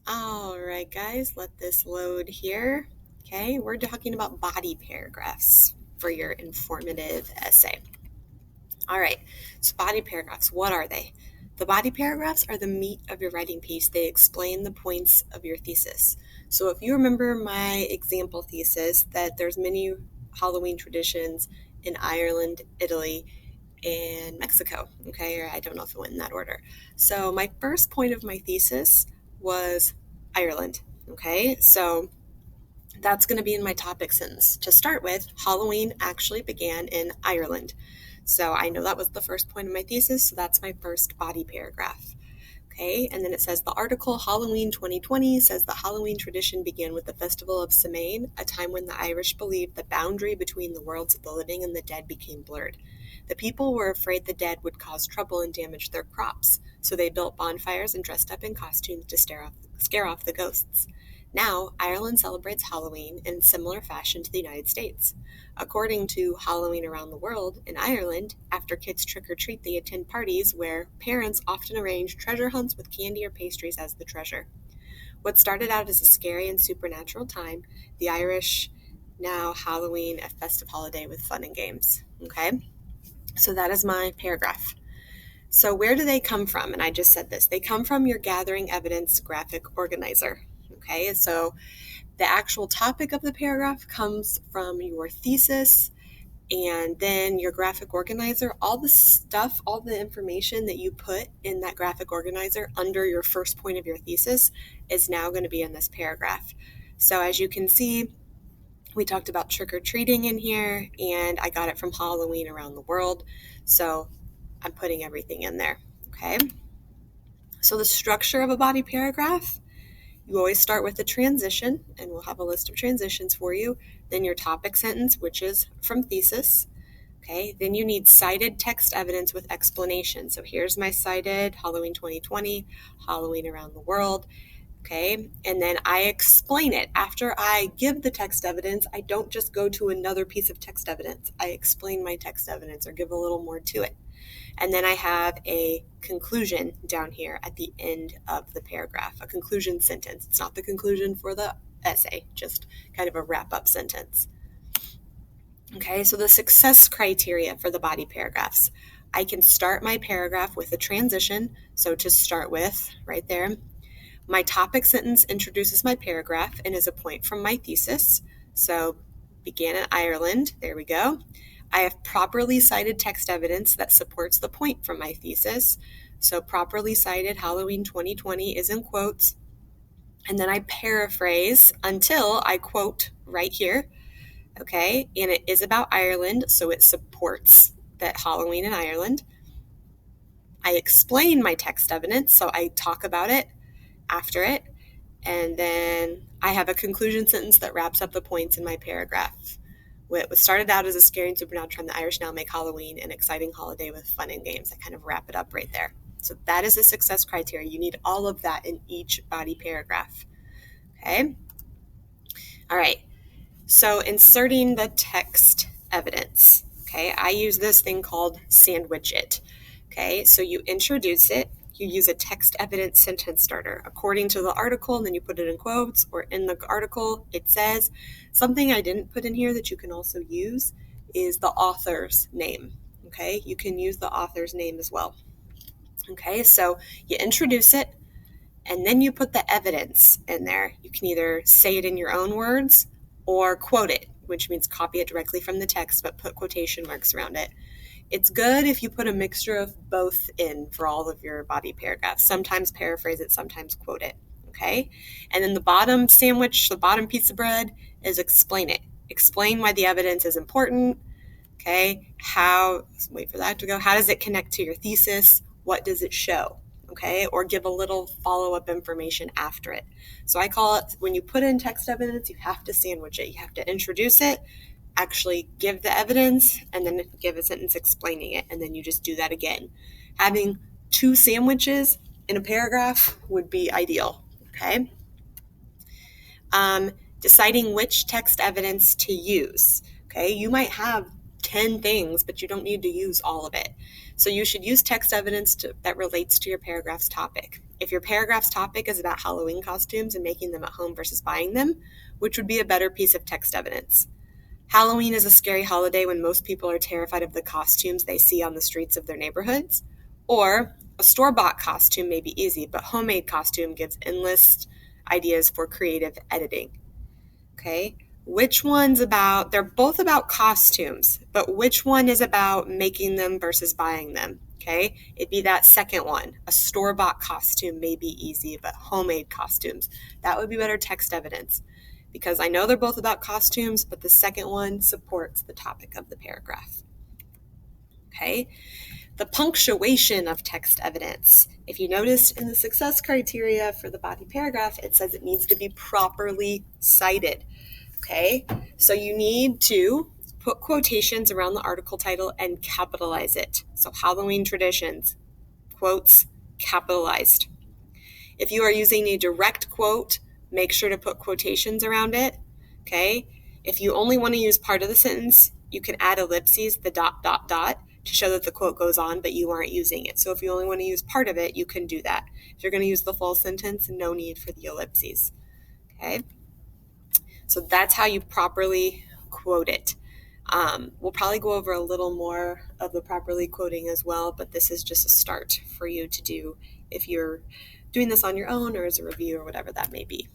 All right, guys, let this load here. Okay, we're talking about body paragraphs for your informative essay. All right, so body paragraphs, what are they? The body paragraphs are the meat of your writing piece. They explain the points of your thesis. So if you remember my example thesis, that there's many Halloween traditions in Ireland, Italy, and Mexico, okay, or I don't know if it went in that order. So my first point of my thesis was Ireland, okay, so that's going to be in my topic sentence. To start with, Halloween actually began in Ireland. So I know that was the first point of my thesis, so that's my first body paragraph. Okay, and then it says the article Halloween 2020 says the Halloween tradition began with the Festival of Samhain, a time when the Irish believed the boundary between the worlds of the living and the dead became blurred. The people were afraid the dead would cause trouble and damage their crops, so they built bonfires and dressed up in costumes to scare off the ghosts. Now, Ireland celebrates Halloween in similar fashion to the United States. According to Halloween Around the World, in Ireland, after kids trick or treat, they attend parties where parents often arrange treasure hunts with candy or pastries as the treasure. What started out as a scary and supernatural time, the Irish now Halloween a festive holiday with fun and games. Okay, so that is my paragraph. So where do they come from? And I just said this. They come from your gathering evidence graphic organizer. Okay, so the actual topic of the paragraph comes from your thesis, and then your graphic organizer, all the stuff, all the information that you put in that graphic organizer under your first point of your thesis is now going to be in this paragraph. So as you can see, we talked about trick-or-treating in here, and I got it from Halloween Around the World. So I'm putting everything in there, okay? So the structure of a body paragraph, you always start with the transition, and we'll have a list of transitions for you. Then your topic sentence, which is from thesis. Okay, then you need cited text evidence with explanation. So here's my cited Halloween 2020, Halloween Around the World. Okay, and then I explain it. After I give the text evidence, I don't just go to another piece of text evidence. I explain my text evidence or give a little more to it. And then I have a conclusion down here at the end of the paragraph, a conclusion sentence. It's not the conclusion for the essay, just kind of a wrap-up sentence. Okay, so the success criteria for the body paragraphs. I can start my paragraph with a transition. So to start with, right there, my topic sentence introduces my paragraph and is a point from my thesis. So began in Ireland, there we go. I have properly cited text evidence that supports the point from my thesis. So properly cited Halloween 2020 is in quotes. And then I paraphrase until I quote right here. Okay, and it is about Ireland, so it supports that Halloween in Ireland. I explain my text evidence, so I talk about it after it, and then I have a conclusion sentence that wraps up the points in my paragraph. What started out as a scary and supernatural time, the Irish now make Halloween an exciting holiday with fun and games. I kind of wrap it up right there. So that is the success criteria. You need all of that in each body paragraph. Okay? All right. So inserting the text evidence, okay, I use this thing called sandwich it. Okay, so you introduce it, you use a text evidence sentence starter according to the article, and then you put it in quotes, or in the article it says. Something I didn't put in here that you can also use is the author's name. Okay, you can use the author's name as well. Okay, so you introduce it, and then you put the evidence in there. You can either say it in your own words or quote it, which means copy it directly from the text, but put quotation marks around it. It's good if you put a mixture of both in for all of your body paragraphs. Sometimes paraphrase it, sometimes quote it, okay? And then the bottom sandwich, the bottom piece of bread is explain it. Explain why the evidence is important, okay? Wait for that to go. How does it connect to your thesis? What does it show? Okay, or give a little follow-up information after it. So I call it, when you put in text evidence, you have to sandwich it. You have to introduce it, actually give the evidence, and then give a sentence explaining it, and then you just do that again. Having 2 sandwiches in a paragraph would be ideal, okay? Deciding which text evidence to use, okay? You might have 10 things, but you don't need to use all of it. So you should use text evidence that relates to your paragraph's topic. If your paragraph's topic is about Halloween costumes and making them at home versus buying them, which would be a better piece of text evidence? Halloween is a scary holiday when most people are terrified of the costumes they see on the streets of their neighborhoods. Or a store-bought costume may be easy, but homemade costume gives endless ideas for creative editing. Okay? Which one's about, they're both about costumes, but which one is about making them versus buying them? Okay? It'd be that second one. A store-bought costume may be easy, but homemade costumes, that would be better text evidence. Because I know they're both about costumes, but the second one supports the topic of the paragraph. Okay? The punctuation of text evidence. If you noticed in the success criteria for the body paragraph, it says it needs to be properly cited. Okay? So you need to put quotations around the article title and capitalize it. So Halloween traditions, quotes capitalized. If you are using a direct quote, make sure to put quotations around it, okay? If you only want to use part of the sentence, you can add ellipses, the ... to show that the quote goes on, but you aren't using it. So if you only want to use part of it, you can do that. If you're going to use the full sentence, no need for the ellipses, okay? So that's how you properly quote it. We'll probably go over a little more of the properly quoting as well, but this is just a start for you to do if you're doing this on your own or as a review or whatever that may be.